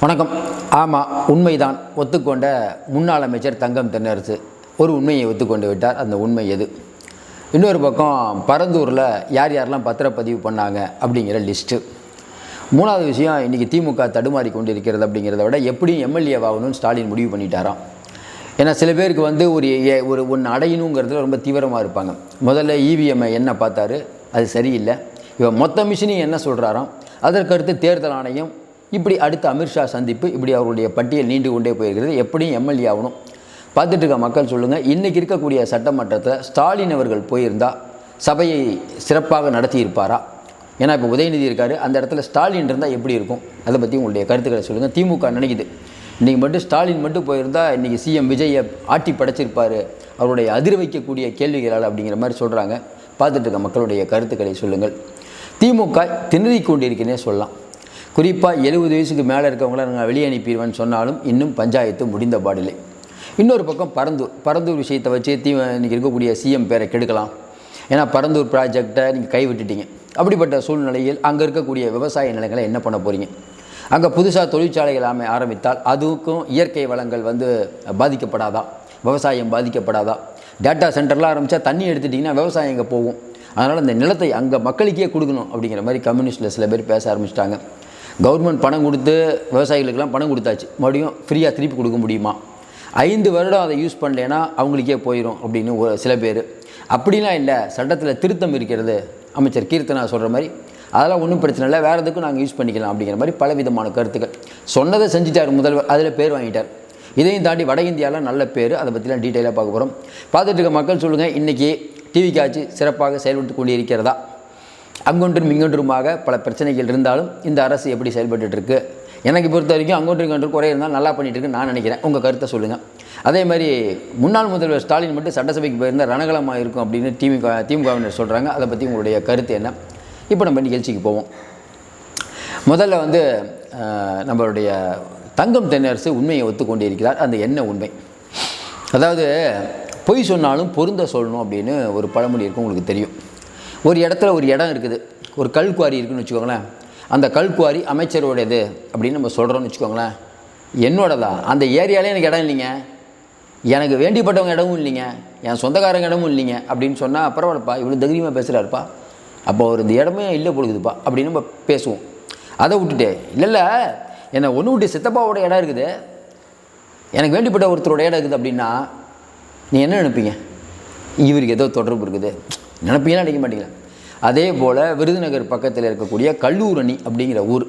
வணக்கம். ஆமாம், உண்மைதான். ஒத்துக்கொண்ட முன்னாள் அமைச்சர் தங்கம் தென்னரசு ஒரு உண்மையை ஒத்துக்கொண்டு விட்டார். அந்த உண்மை எது? இன்னொரு பக்கம் பரந்தூரில் யார் யாரெல்லாம் பத்திரப்பதிவு பண்ணாங்க அப்படிங்கிற லிஸ்ட்டு. மூணாவது விஷயம், இன்றைக்கி திமுக தடுமாறி கொண்டு இருக்கிறது அப்படிங்கிறத விட எப்படியும் எம்எல்ஏவாகணும்னு ஸ்டாலின் முடிவு பண்ணிட்டாராம். ஏன்னா சில பேருக்கு ஒரு ஒன்று அடையணுங்கிறதுல ரொம்ப தீவிரமாக இருப்பாங்க. முதல்ல இவிஎம்ஐ என்ன பார்த்தாரு, அது சரியில்லை. இவன் மொத்த மிஷினையும் என்ன சொல்கிறாராம். அதற்கடுத்து தேர்தல் ஆணையம், இப்படி அடுத்து அமித்ஷா சந்திப்பு, இப்படி அவருடைய பட்டியல் நீண்டு கொண்டே போயிருக்கிறது. எப்படியும் எம்எல்ஏ ஆகணும். பார்த்துட்டு இருக்க மக்கள் சொல்லுங்கள், இன்றைக்கி இருக்கக்கூடிய சட்டமன்றத்தில் ஸ்டாலின் அவர்கள் போயிருந்தால் சபையை சிறப்பாக நடத்தியிருப்பாரா? ஏன்னா இப்போ உதயநிதி இருக்கார், அந்த இடத்துல ஸ்டாலின் இருந்தால் எப்படி இருக்கும்? அதை பற்றி உங்களுடைய கருத்துக்களை சொல்லுங்கள். திமுக நினைக்குது இன்றைக்கி மட்டும் ஸ்டாலின் மட்டும் போயிருந்தால் இன்றைக்கி சிஎம் விஜயை ஆட்டி படைச்சிருப்பார் அவருடைய அதிர வைக்கக்கூடிய கேள்விகளால் அப்படிங்கிற மாதிரி சொல்கிறாங்க. பார்த்துட்டு இருக்க மக்களுடைய கருத்துக்களை சொல்லுங்கள். திமுக திணறிக் கொண்டிருக்கிறேனே சொல்லலாம். குறிப்பாக 70 வயசுக்கு மேலே இருக்கவங்கள நாங்கள் வெளியே அனுப்பிடுவேன்னு சொன்னாலும் இன்னும் பஞ்சாயத்து முடிந்த பாடில்லை. இன்னொரு பக்கம் பரந்தூர் விஷயத்தை வச்சு இன்றைக்கி இருக்கக்கூடிய சிஎம் பேரை கெடுக்கலாம். ஏன்னா பரந்தூர் ப்ராஜெக்டை நீங்கள் கைவிட்டுட்டீங்க. அப்படிப்பட்ட சூழ்நிலையில் அங்கே இருக்கக்கூடிய விவசாய நிலங்களை என்ன பண்ண போகிறீங்க? அங்கே புதுசாக தொழிற்சாலைகள் ஆரம்பித்தால் அதுக்கும் இயற்கை வளங்கள் பாதிக்கப்படாதா? விவசாயம் பாதிக்கப்படாதா? டேட்டா சென்டர்லாம் ஆரம்பித்தா தண்ணி எடுத்துட்டிங்கன்னா விவசாயம் எங்கே போகும்? அதனால் அந்த நிலத்தை அங்கே மக்களுக்கே கொடுக்கணும் அப்படிங்கிற மாதிரி கம்யூனிஸ்டில் சில பேர் பேச ஆரம்பிச்சிட்டாங்க. கவர்மெண்ட் பணம் கொடுத்து விவசாயிகளுக்கெல்லாம் பணம் கொடுத்தாச்சு, மறுபடியும் ஃப்ரீயாக திருப்பி கொடுக்க முடியுமா? 5 வருடம் அதை யூஸ் பண்ணலைன்னா அவங்களுக்கே போயிடும் அப்படின்னு சில பேர். அப்படிலாம் இல்லை, சட்டத்தில் திருத்தம் இருக்கிறது. அமைச்சர் கீர்த்தனா சொல்கிற மாதிரி அதெல்லாம் ஒன்றும் பிரச்சனை இல்லை, வேறு எதுக்கும் நாங்கள் யூஸ் பண்ணிக்கலாம் அப்படிங்கிற மாதிரி பலவிதமான கருத்துக்கள். சொன்னதை செஞ்சுட்டார் முதல்வர், அதில் பேர் வாங்கிட்டார். இதையும் தாண்டி வட இந்தியாவில் நல்ல பேர். அதை பற்றிலாம் டீட்டெயிலாக பார்க்க போகிறோம். பார்த்துட்டு இருக்க மக்கள் சொல்லுங்கள், இன்றைக்கி டிவி காட்சி சிறப்பாக செயல்பட்டு கொண்டு இருக்கிறதா? அங்கொன்றும் இங்கொன்றுமாக பல பிரச்சனைகள் இருந்தாலும் இந்த அரசு எப்படி செயல்பட்டுருக்கு? எனக்கு பொறுத்த வரைக்கும் அங்கொன்று இங்கொன்று குறை இருந்தாலும் நல்லா பண்ணிகிட்ருக்குன்னு நான் நினைக்கிறேன். உங்கள் கருத்தை சொல்லுங்கள். அதே மாதிரி முன்னாள் முதல்வர் ஸ்டாலின் மட்டும் சட்டசபைக்கு போயிருந்தால் ரணகலமாக இருக்கும் அப்படின்னு திமுகவினர் சொல்கிறாங்க. அதை பற்றி உங்களுடைய கருத்து என்ன? இப்போ நம்ம நிகழ்ச்சிக்கு போவோம். முதல்ல நம்மளுடைய தங்கம் தென்னரசு உண்மையை ஒத்துக்கொண்டு இருக்கிறார். அந்த என்ன உண்மை? அதாவது பொய் சொன்னாலும் பொருந்த சொல்லணும் அப்படின்னு ஒரு பழமொழி இருக்கும், உங்களுக்கு தெரியும். ஒரு இடத்துல ஒரு இடம் இருக்குது, ஒரு கல்குவாரி இருக்குதுன்னு வச்சுக்கோங்களேன். அந்த கல்குவாரி அமைச்சரோடையது அப்படின்னு நம்ம சொல்கிறோன்னு வச்சுக்கோங்களேன். என்னோடதா? அந்த ஏரியாலே எனக்கு இடம் இல்லைங்க, எனக்கு வேண்டிப்பட்டவங்க இடமும் இல்லைங்க, என் சொந்தக்காரங்க இடமும் இல்லைங்க அப்படின்னு சொன்னால் பரவாயில்லப்பா, இவ்வளோ தைரியமாக பேசுகிறாருப்பா, அப்போ ஒரு இந்த இடமே இல்லை பொழுதுப்பா அப்படின்னு நம்ம பேசுவோம். அதை விட்டுட்டு இல்லை என்னை ஒன்று விட்டு சித்தப்பாவோட இடம் இருக்குது, எனக்கு வேண்டிப்பட்ட ஒருத்தரோட இடம் இருக்குது அப்படின்னா நீ என்ன நினைப்பீங்க? இவருக்கு ஏதோ தொடர்பு இருக்குது நினைப்பீங்கன்னா நினைக்க மாட்டீங்களா? அதே போல் விருதுநகர் பக்கத்தில் இருக்கக்கூடிய கல்லூரணி அப்படிங்கிற ஊர்,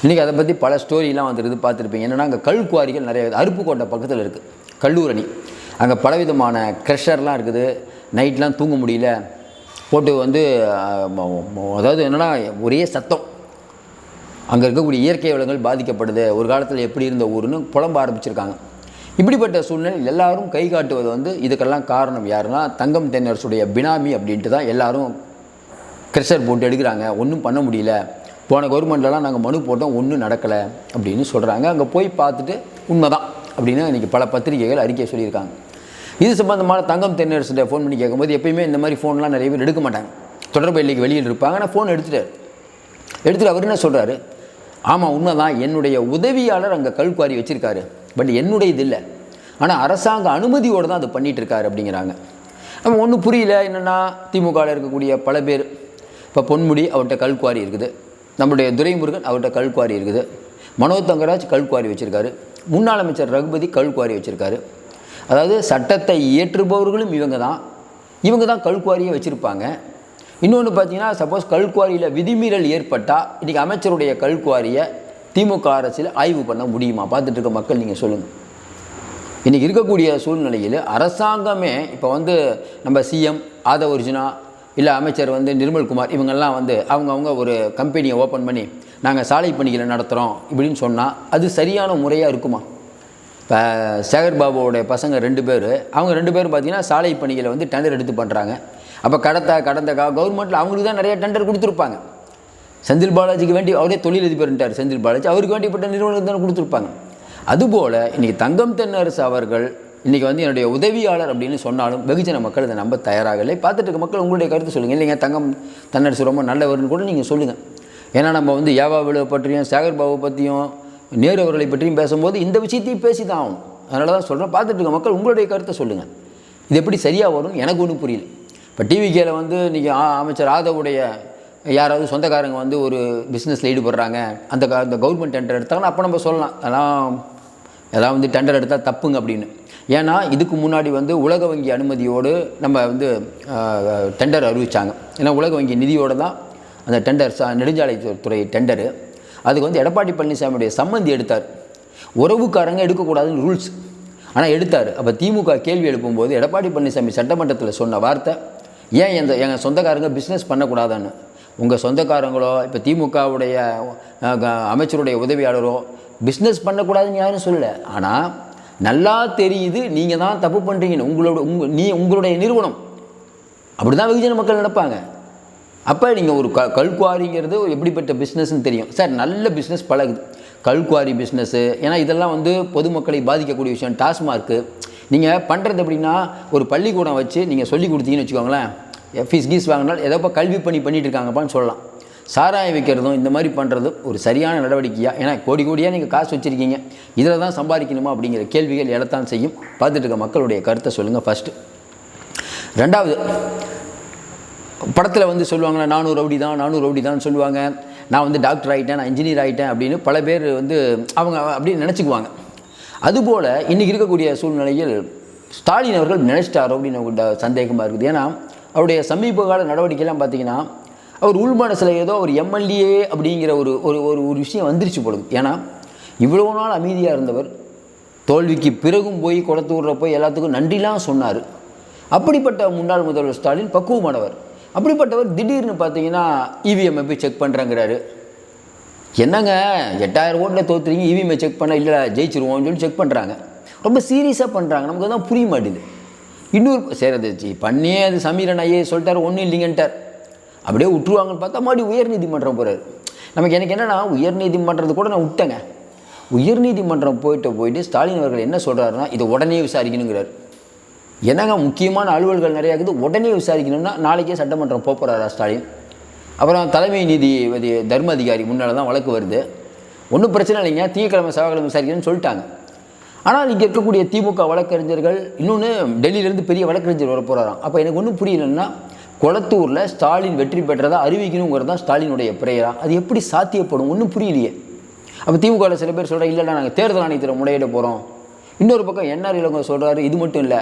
இன்றைக்கி அதை பற்றி பல ஸ்டோரிலாம் வந்துருக்குது, பார்த்துருப்பீங்க. என்னென்னா அங்கே கல்குவாரிகள் நிறைய அருப்புக்கோட்டை பக்கத்தில் இருக்குது கல்லூரணி. அங்கே பலவிதமான க்ரெஷர்லாம் இருக்குது. நைட்லாம் தூங்க முடியல, போட்டு அதாவது என்னென்னா ஒரே சத்தம். அங்கே இருக்கக்கூடிய இயற்கை வளங்கள் பாதிக்கப்படுது. ஒரு காலத்தில் எப்படி இருந்த ஊருன்னு புலம்ப ஆரம்பிச்சிருக்காங்க. இப்படிப்பட்ட சூழ்நிலை எல்லாரும் கை காட்டுவது இதுக்கெல்லாம் காரணம் யாருன்னா தங்கம் தென்னரசுடைய பினாமி அப்படின்ட்டு தான் எல்லாரும் க்ரெஷர் போட்டு எடுக்கிறாங்க. ஒன்றும் பண்ண முடியல, போன கவர்மெண்ட்லலாம் நாங்கள் மனு போட்டோம், ஒன்றும் நடக்கலை அப்படின்னு சொல்கிறாங்க. அங்கே போய் பார்த்துட்டு உண்மைதான் அப்படின்னு இன்றைக்கி பல பத்திரிகைகள் அறிக்கை சொல்லியிருக்காங்க. இது சம்பந்தமான தங்கம் தென்னரசுடைய ஃபோன் பண்ணி கேட்கும்போது எப்பயுமே இந்த மாதிரி ஃபோன்லாம் நிறைய பேர் எடுக்க மாட்டாங்க, தொடர்பு இல்லைக்கு வெளியில் இருப்பாங்க. ஆனால் ஃபோன் எடுத்துகிட்டு அவர் என்ன சொல்கிறாரு? ஆமாம் உண்மைதான், என்னுடைய உதவியாளர் அங்கே கல்குவாரி வச்சுருக்காரு, பட் என்னுடைய இது இல்லை, ஆனால் அரசாங்க அனுமதியோடு தான் அது பண்ணிகிட்டு இருக்காரு அப்படிங்கிறாங்க. நம்ம ஒன்றும் புரியல. என்னென்னா திமுகவில் இருக்கக்கூடிய பல பேர், இப்போ பொன்முடி அவர்கிட்ட கல்குவாரி இருக்குது, நம்முடைய துரைமுருகன் அவர்கிட்ட கல்குவாரி இருக்குது, மனோ தங்கராஜ் கல்குவாரி வச்சுருக்காரு, முன்னாள் அமைச்சர் ரகுபதி கல்குவாரி வச்சுருக்காரு. அதாவது சட்டத்தை இயற்றுபவர்களும் இவங்க தான் கல்குவாரியை வச்சுருப்பாங்க. இன்னொன்று பார்த்தீங்கன்னா, சப்போஸ் கல்குவாரியில் விதிமீறல் ஏற்பட்டால் இன்றைக்கி அமைச்சருடைய கல்குவாரியை திமுக அரசில் ஆய்வு பண்ண முடியுமா? பார்த்துட்டு இருக்க மக்கள் நீங்கள் சொல்லுங்கள். இன்றைக்கி இருக்கக்கூடிய சூழ்நிலையில் அரசாங்கமே இப்போ நம்ம சிஎம் ஆதவர்ஜுனா இல்லை அமைச்சர் நிர்மல்குமார் இவங்கெல்லாம் அவங்கவுங்க ஒரு கம்பெனியை ஓப்பன் பண்ணி நாங்கள் சாலை பணிகளை நடத்துகிறோம் இப்படின்னு சொன்னால் அது சரியான முறையாக இருக்குமா? இப்போ சேகர் பாபுவோடைய பசங்க 2 பேர், அவங்க 2 பேரும் பார்த்திங்கன்னா சாலை பணிகளை டெண்டர் எடுத்து பண்ணுறாங்க. அப்போ கடந்த கவர்மெண்ட்டில் அவங்களுக்கு தான் நிறைய டெண்டர் கொடுத்துருப்பாங்க. செந்தில் பாலாஜிக்கு வேண்டி அவரே தொழிலதிபர்ன்ட்டார் செந்தில் பாலாஜி, அவருக்கு வேண்டிப்பட்ட நிறுவனத்துக்கு தானே கொடுத்துருப்பாங்க. அதுபோல் இன்றைக்கி தங்கம் தென்னரசு அவர்கள் இன்றைக்கி என்னுடைய உதவியாளர் அப்படின்னு சொன்னாலும் வெகுஜன மக்கள் இதை நம்ப தயாராகலை. பார்த்துட்டு இருக்க மக்கள் உங்களுடைய கருத்து சொல்லுங்கள். இல்லைங்க தங்கம் தென்னரசு ரொம்ப நல்லவர்னு கூட நீங்கள் சொல்லுங்கள். ஏன்னா நம்ம ஏவா விழுவை பற்றியும் சேகர் பாபு பற்றியும் நேரு அவர்களை பற்றியும் பேசும்போது இந்த விஷயத்தையும் பேசி தான் ஆகணும். அதனால தான் சொல்கிறேன், பார்த்துட்டு இருக்க மக்கள் உங்களுடைய கருத்தை சொல்லுங்கள். இது எப்படி சரியாக வரும் எனக்கு ஒன்றும் புரியல. இப்போ டிவிகேல வந்து இன்றைக்கி அமைச்சர் ஆதவுடைய யாராவது சொந்தக்காரங்க வந்து ஒரு பிஸ்னஸில் ஈடுபடுறாங்க, அந்த கவர்மெண்ட் டெண்டர் எடுத்தாங்கன்னா அப்போ நம்ம சொல்லலாம் எல்லாம் வந்து டெண்டர் எடுத்தால் தப்புங்க அப்படின்னு. ஏன்னா இதுக்கு முன்னாடி வந்து உலக வங்கி அனுமதியோடு நம்ம வந்து டெண்டர் அறிவித்தாங்க. ஏன்னா உலக வங்கி நிதியோடு தான் அந்த டெண்டர் நெடுஞ்சாலைத்துறை டெண்டரு. அதுக்கு வந்து எடப்பாடி பழனிசாமியுடைய சம்மந்தி எடுத்தார். உறவுக்காரங்க எடுக்கக்கூடாதுன்னு ரூல்ஸ், ஆனால் எடுத்தார். அப்போ திமுக கேள்வி எழுப்பும்போது எடப்பாடி பழனிசாமி சட்டமன்றத்தில் சொன்ன வார்த்தை, ஏன் எங்கள் சொந்தக்காரங்க பிஸ்னஸ் பண்ணக்கூடாதான்னு. உங்கள் சொந்தக்காரங்களோ இப்போ திமுகவுடைய அமைச்சருடைய உதவியாளரோ பிஸ்னஸ் பண்ணக்கூடாதுன்னு யாரும் சொல்லலை. ஆனால் நல்லா தெரியுது நீங்கள் தான் தப்பு பண்ணுறீங்கன்னு. உங்களுடைய நிறுவனம் அப்படி தான் வெகுஜன மக்கள் நினைப்பாங்க. அப்போ நீங்கள் ஒரு கல்குவாரிங்கிறது எப்படிப்பட்ட பிஸ்னஸ்ன்னு தெரியும். சார் நல்ல பிஸ்னஸ் பழகுது, கல்குவாரி பிஸ்னஸ்ஸு. ஏன்னா இதெல்லாம் வந்து பொதுமக்களை பாதிக்கக்கூடிய விஷயம். டாஸ்மார்க்கு நீங்கள் பண்ணுறது எப்படின்னா, ஒரு பள்ளிக்கூடம் வச்சு நீங்கள் சொல்லி கொடுத்தீங்கன்னு வச்சுக்கோங்களேன், ஃபீஸ் வாங்கினாலும் ஏதோ இப்போ கல்வி பண்ணிட்டு இருக்காங்கப்பான்னு சொல்லலாம். சாராயம் வைக்கிறதும் இந்த மாதிரி பண்ணுறதும் ஒரு சரியான நடவடிக்கையாக? ஏன்னா கோடியாக நீங்கள் காசு வச்சுருக்கீங்க, இதில் தான் சம்பாதிக்கணுமா அப்படிங்கிற கேள்விகள் எழத்தான் செய்யும். பார்த்துட்டு இருக்க மக்களுடைய கருத்தை சொல்லுங்கள் ஃபஸ்ட்டு. ரெண்டாவது, படத்தில் வந்து சொல்லுவாங்களே 400 ரவுடி தான் சொல்லுவாங்க. நான் வந்து டாக்டர் ஆகிட்டேன், நான் இன்ஜினியர் ஆகிட்டேன் அப்படின்னு பல பேர் வந்து அவங்க அப்படின்னு நினச்சிக்குவாங்க. அதுபோல் இன்றைக்கி இருக்கக்கூடிய சூழ்நிலையில் ஸ்டாலின் அவர்கள் நினைச்சிட்டாரோ அப்படின்னு சந்தேகமாக இருக்குது. ஏன்னா அவருடைய சமீப கால நடவடிக்கைலாம் பார்த்திங்கன்னா, அவர் உள்மனசில் ஏதோ ஒரு எம்எல்ஏ அப்படிங்கிற ஒரு ஒரு ஒரு விஷயம் வந்துருச்சு போடுது. ஏன்னா இவ்வளோ நாள் அமைதியாக இருந்தவர் தோல்விக்கு பிறகும் போய் குளத்தூரில் போய் எல்லாத்துக்கும் நன்றிலாம் சொன்னார். அப்படிப்பட்ட முன்னாள் முதல்வர் ஸ்டாலின் பக்குவமானவர். அப்படிப்பட்டவர் திடீர்னு பார்த்தீங்கன்னா இவிஎம்ஐ போய் செக் பண்ணுறேங்கிறாரு. என்னங்க 8000 ஓட்டில் தோற்றுறீங்க, இவிஎம்ஐ செக் பண்ண இல்லை ஜெயிச்சிருவோம்னு சொல்லி செக் பண்ணுறாங்க. ரொம்ப சீரியஸாக பண்ணுறாங்க. நமக்கு தான் புரிய மாட்டேது. இன்னொரு சேரதிச்சு பண்ணியே அது சமீரன் ஐயே சொல்லிட்டார், ஒன்றும் இல்லைங்கன்ட்டார். அப்படியே விட்டுருவாங்கன்னு பார்த்தா மறுபடியும் உயர்நீதிமன்றம் போகிறார். நமக்கு எனக்கு என்னென்னா, உயர்நீதிமன்றத்தை கூட நான் விட்டேங்க. உயர்நீதிமன்றம் போயிட்டு ஸ்டாலின் அவர்கள் என்ன சொல்கிறாருன்னா, இதை உடனே விசாரிக்கணுங்கிறார். என்னங்க முக்கியமான அலுவல்கள் நிறையா இருக்குது, உடனே விசாரிக்கணும்னா நாளைக்கே சட்டமன்றம் போகிறாரா ஸ்டாலின்? அப்புறம் தலைமை நீதிபதி தர்ம அதிகாரி முன்னால் தான் வழக்கு வருது. ஒன்றும் பிரச்சனை இல்லைங்க, திங்கக்கிழமை செவ்வாய்க்கிழமை விசாரிக்கணும்னு சொல்லிட்டாங்க. ஆனால் இங்கே இருக்கக்கூடிய திமுக வழக்கறிஞர்கள் இன்னொன்று டெல்லியிலேருந்து பெரிய வழக்கறிஞர் வர போகிறாராம். அப்போ எனக்கு ஒன்றும் புரியலன்னா, குளத்தூரில் ஸ்டாலின் வெற்றி பெற்றதா அறிவிக்கணுங்கிறது தான் ஸ்டாலினுடைய பிரேயரா? அது எப்படி சாத்தியப்படும்? ஒன்றும் புரியலையே. அப்போ திமுகவில் சில பேர் சொல்கிறாங்க, இல்லைன்னா நாங்கள் தேர்தல் ஆணையத்தில் முறையிட போகிறோம். இன்னொரு பக்கம் என்ஆர் இளங்கோ சொல்கிறாரு, இது மட்டும் இல்லை,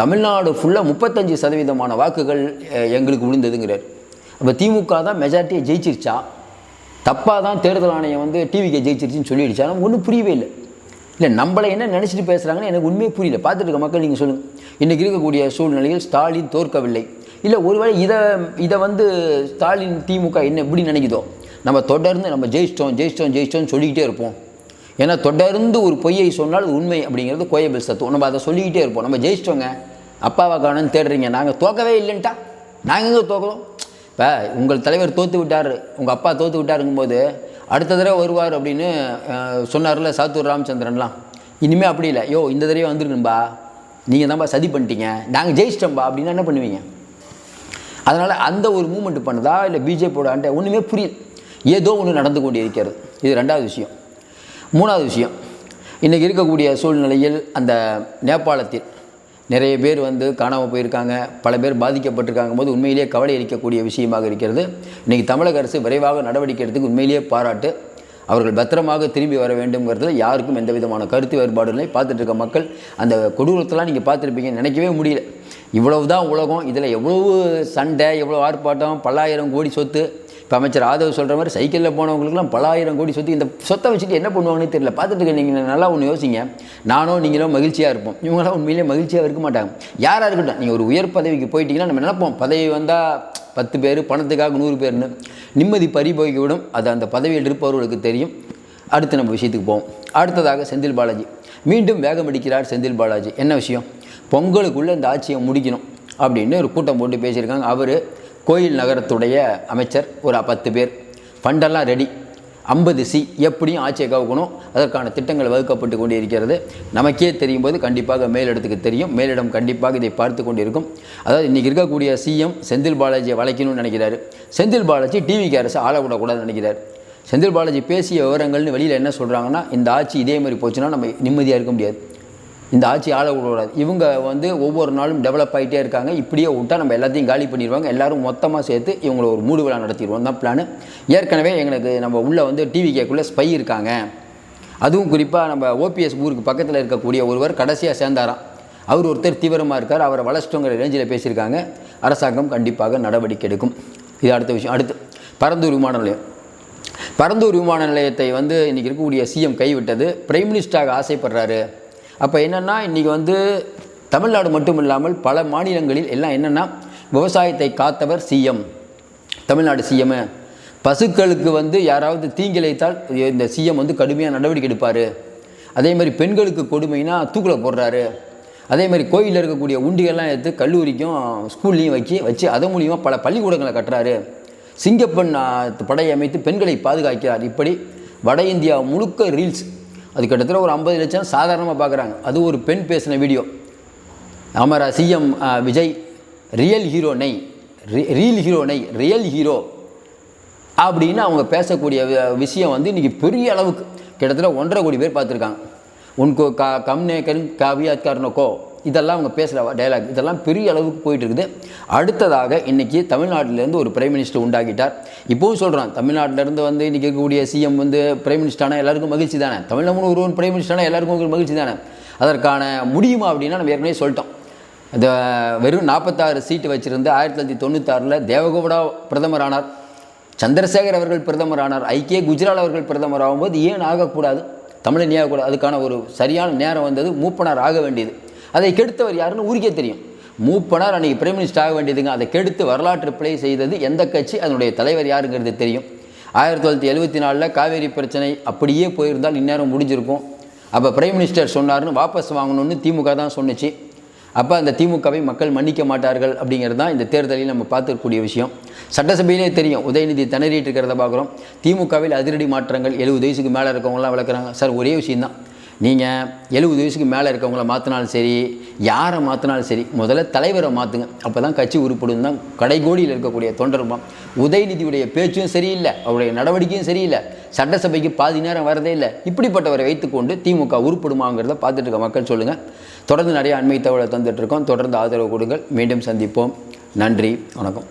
தமிழ்நாடு ஃபுல்லாக 35% வாக்குகள் எங்களுக்கு விழுந்ததுங்கிறார். அப்போ திமுக தான் மெஜாரிட்டியை ஜெயிச்சிருச்சா, தப்பாக தான் தேர்தல் ஆணையம் வந்து டிவிக்கு ஜெயிச்சிருச்சுன்னு சொல்லிடுச்சா? நம்ம ஒன்றும் புரியவே இல்லை. இல்லை நம்மளை என்ன நினச்சிட்டு பேசுகிறாங்கன்னு எனக்கு உண்மையே புரியல. பார்த்துட்டு இருக்க மக்கள் நீங்கள் சொல்லுங்கள். இன்றைக்கி இருக்கக்கூடிய சூழ்நிலையில் ஸ்டாலின் தோற்கவில்லை. இல்லை ஒருவேளை இதை வந்து ஸ்டாலின் திமுக என்ன எப்படி நினைக்குதோ, நம்ம தொடர்ந்து நம்ம ஜெயிச்சிட்டோம் சொல்லிக்கிட்டே இருப்போம். ஏன்னா தொடர்ந்து ஒரு பொய்யை சொன்னால் உண்மை அப்படிங்கிறது கோயபிள் சத்துவம். நம்ம அதை சொல்லிக்கிட்டே இருப்போம். நம்ம ஜெயிச்சிட்டோங்க, அப்பாவை காணன்னு தேடுறீங்க, நாங்கள் தோக்கவே இல்லைன்ட்டா நாங்கள் எங்கே தோக்கிறோம்? இப்போ உங்கள் தலைவர் தோற்று விட்டார், உங்கள் அப்பா தோற்று விட்டாருங்கும்போது அடுத்த தடவை வருவார் அப்படின்னு சொன்னார்ல சாத்தூர் ராமச்சந்திரன்லாம். இனிமேல் அப்படி இல்லை, இந்த தடவை வந்துருக்கும்பா, நீங்கள் தான்ப்பா சதி பண்ணிட்டீங்க, நாங்கள் ஜெயிச்சிட்டோம்பா அப்படின்னா என்ன பண்ணுவீங்க? அதனால் அந்த ஒரு மூமெண்ட் பண்ணுதா இல்லை பிஜேபியோட ஒன்றுமே புரியல. ஏதோ ஒன்று நடந்து கொண்டு இருக்கிறது. இது ரெண்டாவது விஷயம். மூணாவது விஷயம், இன்றைக்கி இருக்கக்கூடிய சூழ்நிலையில் அந்த நேபாளத்தில் நிறைய பேர் வந்து காணாமல் போயிருக்காங்க, பல பேர் பாதிக்கப்பட்டிருக்காங்க போது உண்மையிலேயே கவலை அளிக்கக்கூடிய விஷயமாக இருக்கிறது. இன்றைக்கி தமிழக அரசு விரைவாக நடவடிக்கை எடுத்துக்கு உண்மையிலேயே பாராட்டு. அவர்கள் பத்திரமாக திரும்பி வர வேண்டும்ங்கிறதுல யாருக்கும் எந்த விதமான கருத்து வேறுபாடு இல்லை. பார்த்துட்டு இருக்க மக்கள் அந்த கொடூரத்தெல்லாம் நீங்கள் பார்த்துருப்பீங்க, நினைக்கவே முடியல. இவ்வளவு தான் உலகம், இதில் எவ்வளவு சண்டை, எவ்வளோ ஆர்ப்பாட்டம், பல்லாயிரம் கோடி சொத்து. இப்போ அமைச்சர் ஆதவ் சொல்கிற மாதிரி சைக்கிளில் போனவங்களுக்குலாம் பல்லாயிரம் கோடி சொத்து. இந்த சொத்தை வச்சுட்டு என்ன பண்ணுவாங்கன்னு தெரியல. பார்த்துட்டு இருக்க நீங்கள் நல்லா ஒன்று யோசிங்க. நானோ நீங்களும் மகிழ்ச்சியாக இருப்போம், இவங்களாம் உண்மையிலே மகிழ்ச்சியாக இருக்க மாட்டாங்க. யாராக இருக்கட்டும், நீங்கள் ஒரு உயர் பதவிக்கு போயிட்டீங்கன்னா நம்ம நினைப்போம், பதவி வந்தால் 10 பேர், பணத்துக்காக 100 பேர்னு நிம்மதி பறிபோக்கி விடும். அது அந்த பதவியில் இருப்பவர்களுக்கு தெரியும். அடுத்து நம்ம விஷயத்துக்கு போவோம். அடுத்ததாக செந்தில் பாலாஜி மீண்டும் வேகம் அடிக்கிறார். செந்தில் பாலாஜி என்ன விஷயம்? பொங்கலுக்குள்ளே இந்த ஆட்சியை முடிக்கணும் அப்படின்னு ஒரு கூட்டம் போட்டு பேசியிருக்காங்க. அவர் கோயில் நகரத்துடைய அமைச்சர், ஒரு 10 பேர், ஃபண்டெல்லாம் ரெடி, 50C எப்படியும் ஆட்சியை கவுக்கணும். அதற்கான திட்டங்கள் வகுக்கப்பட்டு கொண்டு இருக்கிறது. நமக்கே தெரியும் போது கண்டிப்பாக மேலிடத்துக்கு தெரியும், மேலிடம் கண்டிப்பாக இதை பார்த்து கொண்டு இருக்கும். அதாவது இன்றைக்கி இருக்கக்கூடிய சிஎம் செந்தில் பாலாஜியை வளைக்கணும்னு நினைக்கிறாரு. செந்தில் பாலாஜி டிவிக்கு அரசு ஆள விடக்கூடாதுன்னு நினைக்கிறார். செந்தில் பாலாஜி பேசிய விவரங்கள்னு வெளியில் என்ன சொல்கிறாங்கன்னா, இந்த ஆட்சி இதே மாதிரி போச்சுன்னா நம்ம நிம்மதியாக இருக்க முடியாது, இந்த ஆட்சி ஆள விடக்கூடாது, இவங்க வந்து ஒவ்வொரு நாளும் டெவலப் ஆகிட்டே இருக்காங்க, இப்படியே விட்டால் நம்ம எல்லாத்தையும் காலி பண்ணிடுவாங்க, எல்லோரும் மொத்தமாக சேர்த்து இவங்களை ஒரு மூடு விழா நடத்திடுவோம் தான் பிளான். ஏற்கனவே எங்களுக்கு நம்ம உள்ளே வந்து டிவிகேக்குள்ளே ஸ்பை இருக்காங்க, அதுவும் குறிப்பாக நம்ம ஓபிஎஸ் ஊருக்கு பக்கத்தில் இருக்கக்கூடிய ஒருவர் கடைசியாக சேர்ந்தாராம், அவர் ஒருத்தர் தீவிரமாக இருக்கார், அவரை வளர்ச்சிட்டோங்கிற ரேஞ்சில் பேசியிருக்காங்க. அரசாங்கம் கண்டிப்பாக நடவடிக்கை எடுக்கும். இது அடுத்த விஷயம். அடுத்து பரந்தூர் விமான நிலையம். பரந்தூர் விமான நிலையத்தை வந்து இன்றைக்கி இருக்கக்கூடிய சிஎம் கைவிட்டது. பிரைம் மினிஸ்டராக ஆசைப்படுறாரு. அப்போ என்னென்னா, இன்றைக்கி வந்து தமிழ்நாடு மட்டும் இல்லாமல் பல மாநிலங்களில் எல்லாம் என்னென்னா, விவசாயத்தை காத்தவர் சிஎம், தமிழ்நாடு சிஎம். பசுக்களுக்கு வந்து யாராவது தீங்கிழைத்தால் இந்த சிஎம் வந்து கடுமையாக நடவடிக்கை எடுப்பார். அதே மாதிரி பெண்களுக்கு கொடுமைனா தூக்கில் போடுறாரு. அதே மாதிரி கோயிலில் இருக்கக்கூடிய உண்டிகள்லாம் எடுத்து கல்லூரிக்கும் ஸ்கூல்லையும் வச்சு அதன் மூலிமா பல பள்ளிக்கூடங்களை கட்டுறாரு. சிங்கப்பெண் படை அமைத்து பெண்களை பாதுகாக்கிறார். இப்படி வட இந்தியா முழுக்க ரீல்ஸ், அது கிட்டத்தட்ட ஒரு 50 லட்சம் சாதாரணமாக பார்க்குறாங்க. அது ஒரு பெண் பேசின வீடியோ. ஆமாரா சிஎம் விஜய் ரியல் ஹீரோ நெய், ரியல் ஹீரோ அப்படின்னு அவங்க பேசக்கூடிய விஷயம் வந்து இன்றைக்கி பெரிய அளவுக்கு கிட்டத்தட்ட 1.5 கோடி பேர் பார்த்துருக்காங்க. உன்கோ கம்னே காவியாத்காரனோக்கோ இதெல்லாம் அவங்க பேசுகிற டைலாக் இதெல்லாம் பெரிய அளவுக்கு போயிட்டு இருக்குது. அடுத்ததாக இன்றைக்கி தமிழ்நாட்டிலேருந்து ஒரு பிரைம் மினிஸ்டர் உண்டாக்கிட்டார். இப்போவும் சொல்கிறான், தமிழ்நாட்டிலேருந்து வந்து இன்றைக்கி இருக்கக்கூடிய சிஎம் வந்து பிரைம் மினிஸ்டரான எல்லாருக்கும் மகிழ்ச்சி தானே, தமிழ்நாடு ஒருவன் பிரைம் மினிஸ்டரான எல்லாருக்கும் மகிழ்ச்சி தானே. அதற்கான முடியுமா அப்படின்னா நம்ம ஏற்கனவே சொல்லிட்டோம். இந்த வெறும் 46 சீட்டு வச்சுருந்து 1996 தேவகவுடா பிரதமர் ஆனார், சந்திரசேகர் அவர்கள் பிரதமர் ஆனார், ஐக்கிய குஜரால் அவர்கள் பிரதமர் ஆகும்போது ஏன் ஆகக்கூடாது, தமிழன் ஆகக்கூடாது. அதுக்கான ஒரு சரியான நேரம் வந்தது, மூப்பனார் ஆக வேண்டியது. அதை கெடுத்தவர் யாருன்னு ஊருக்கே தெரியும். மூப்பனார் அன்றைக்கி பிரைம் மினிஸ்டர் ஆக வேண்டியதுங்க. அதை கெடுத்து வரலாற்று பிழை செய்தது எந்த கட்சி, அதனுடைய தலைவர் யாருங்கிறது தெரியும். 1974 காவேரி பிரச்சனை அப்படியே போயிருந்தால் இந்நேரம் முடிஞ்சிருக்கும். அப்போ பிரைம் மினிஸ்டர் சொன்னார்னு வாபஸ் வாங்கணும்னு திமுக தான் சொன்னிச்சு. அப்போ அந்த திமுகவை மக்கள் மன்னிக்க மாட்டார்கள் அப்படிங்கிறது தான் இந்த தேர்தலில் நம்ம பார்த்துக்கூடிய விஷயம். சட்டசபையிலே தெரியும், உதயநிதி திணறிட்டு இருக்கிறத பார்க்குறோம். திமுகவில் அதிரடி மாற்றங்கள். 70 வயசுக்கு மேலே இருக்கவங்களாம் விளக்குறாங்க. சார் ஒரே விஷயந்தான், நீங்கள் 70 வயசுக்கு மேலே இருக்கவங்கள மாற்றினாலும் சரி, யாரை மாற்றினாலும் சரி, முதல்ல தலைவரை மாற்றுங்க, அப்போ தான் கட்சி உருப்படும் தான் கடைகோடியில் இருக்கக்கூடிய தொண்டருமாம். உதயநிதியுடைய பேச்சும் சரியில்லை, அவருடைய நடவடிக்கையும் சரியில்லை, சட்டசபைக்கு பாதி நேரம் வரதே இல்லை. இப்படிப்பட்டவரை வைத்துக்கொண்டு திமுக உருப்படுமாங்கிறத பார்த்துட்டு இருக்க மக்கள் சொல்லுங்கள். தொடர்ந்து நிறைய அண்மை தகவலை தந்துட்டுருக்கோம். தொடர்ந்து ஆதரவு கொடுங்கள். மீண்டும் சந்திப்போம். நன்றி, வணக்கம்.